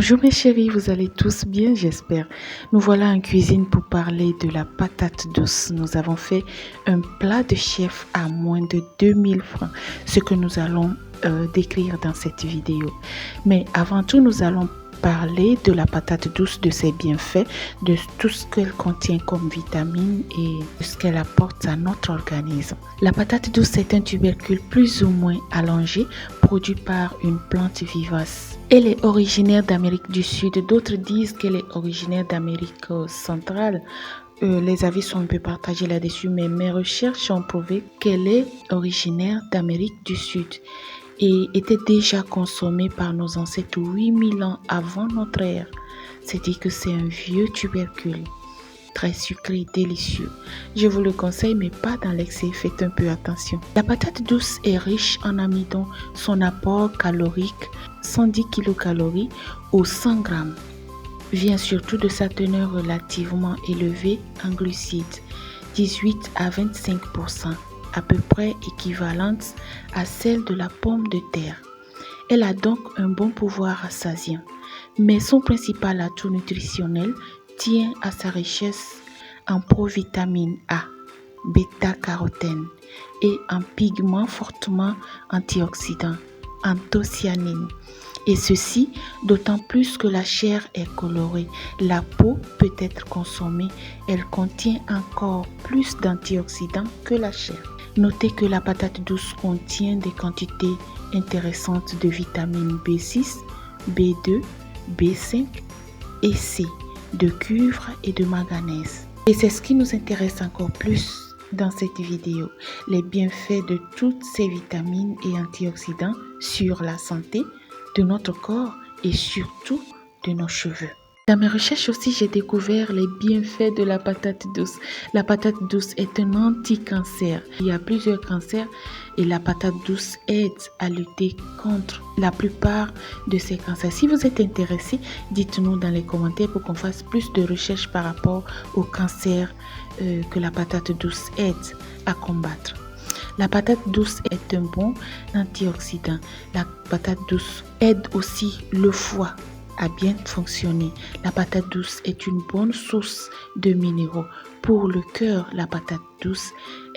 Bonjour mes chéris, vous allez tous bien j'espère. Nous voilà en cuisine pour parler de la patate douce. Nous avons fait un plat de chef à moins de 2000 francs, ce que nous allons décrire dans cette vidéo. Mais avant tout, nous allons parler de la patate douce, de ses bienfaits, de tout ce qu'elle contient comme vitamines et de ce qu'elle apporte à notre organisme. La patate douce est un tubercule plus ou moins allongé, produit par une plante vivace. Elle est originaire d'Amérique du Sud, d'autres disent qu'elle est originaire d'Amérique centrale. Les avis sont un peu partagés là-dessus, mais mes recherches ont prouvé qu'elle est originaire d'Amérique du Sud et était déjà consommée par nos ancêtres 8000 ans avant notre ère. C'est-à-dire que c'est un vieux tubercule, très sucré et délicieux. Je vous le conseille, mais pas dans l'excès, faites un peu attention. La patate douce est riche en amidon. Son apport calorique, 110 kilocalories ou 100 grammes, vient surtout de sa teneur relativement élevée en glucides, 18 à 25%, à peu près équivalente à celle de la pomme de terre. Elle a donc un bon pouvoir rassasiant, mais son principal atout nutritionnel tient à sa richesse en provitamine A, bêta-carotène et en pigments fortement antioxydants, anthocyanine. Et ceci d'autant plus que la chair est colorée. La peau peut être consommée. Elle contient encore plus d'antioxydants que la chair. Notez que la patate douce contient des quantités intéressantes de vitamines B6, B2, B5 et C, de cuivre et de manganèse. Et c'est ce qui nous intéresse encore plus dans cette vidéo, les bienfaits de toutes ces vitamines et antioxydants sur la santé de notre corps et surtout de nos cheveux. Dans mes recherches aussi, j'ai découvert les bienfaits de la patate douce. La patate douce est un anti-cancer. Il y a plusieurs cancers et la patate douce aide à lutter contre la plupart de ces cancers. Si vous êtes intéressé, dites-nous dans les commentaires pour qu'on fasse plus de recherches par rapport aux cancers que la patate douce aide à combattre. La patate douce est un bon antioxydant. La patate douce aide aussi le foie à bien fonctionner. La patate douce est une bonne source de minéraux. Pour le cœur, la patate douce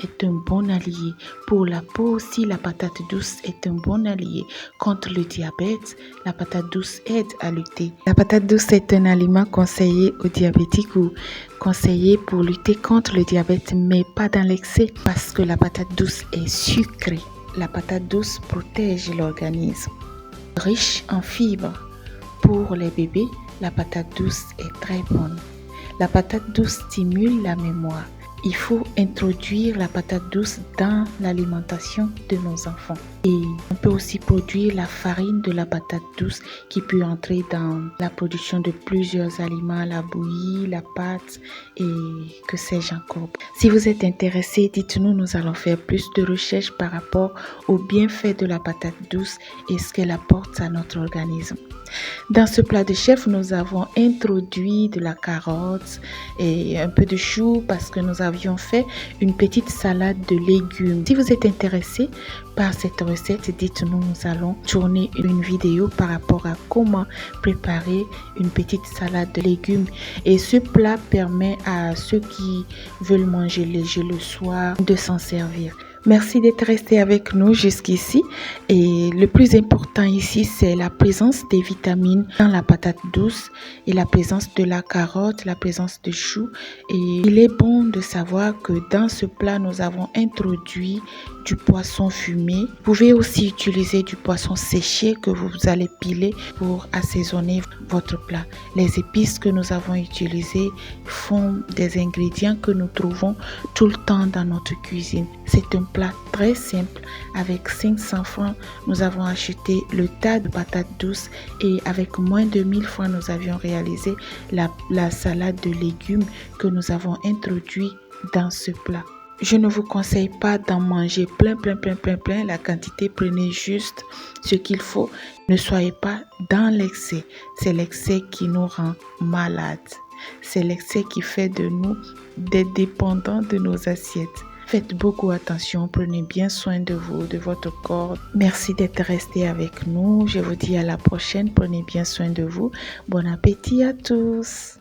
est un bon allié. Pour la peau aussi, la patate douce est un bon allié. Contre le diabète, la patate douce aide à lutter. La patate douce est un aliment conseillé aux diabétiques ou conseillé pour lutter contre le diabète, mais pas dans l'excès parce que la patate douce est sucrée. La patate douce protège l'organisme. Riche en fibres. Pour les bébés, la patate douce est très bonne. La patate douce stimule la mémoire. Il faut introduire la patate douce dans l'alimentation de nos enfants. Et on peut aussi produire la farine de la patate douce qui peut entrer dans la production de plusieurs aliments, la bouillie, la pâte et que sais-je encore. Si vous êtes intéressé, dites-nous, nous allons faire plus de recherches par rapport aux bienfaits de la patate douce et ce qu'elle apporte à notre organisme. Dans ce plat de chef, nous avons introduit de la carotte et un peu de chou parce que nous avions fait une petite salade de légumes. Si vous êtes intéressé par cette recette, dites-nous, nous allons tourner une vidéo par rapport à comment préparer une petite salade de légumes. Et ce plat permet à ceux qui veulent manger léger le soir de s'en servir. Merci d'être resté avec nous jusqu'ici et le plus important ici c'est la présence des vitamines dans la patate douce et la présence de la carotte, la présence de chou et il est bon de savoir que dans ce plat nous avons introduit du poisson fumé. Vous pouvez aussi utiliser du poisson séché que vous allez piler pour assaisonner votre plat. Les épices que nous avons utilisées font des ingrédients que nous trouvons tout le temps dans notre cuisine. C'est un plat très simple. Avec 500 francs, nous avons acheté le tas de patates douces et avec moins de 1000 francs, nous avions réalisé la salade de légumes que nous avons introduit dans ce plat. Je ne vous conseille pas d'en manger plein. La quantité, prenez juste ce qu'il faut. Ne soyez pas dans l'excès. C'est l'excès qui nous rend malades. C'est l'excès qui fait de nous des dépendants de nos assiettes. Faites beaucoup attention, prenez bien soin de vous, de votre corps. Merci d'être resté avec nous. Je vous dis à la prochaine. Prenez bien soin de vous. Bon appétit à tous.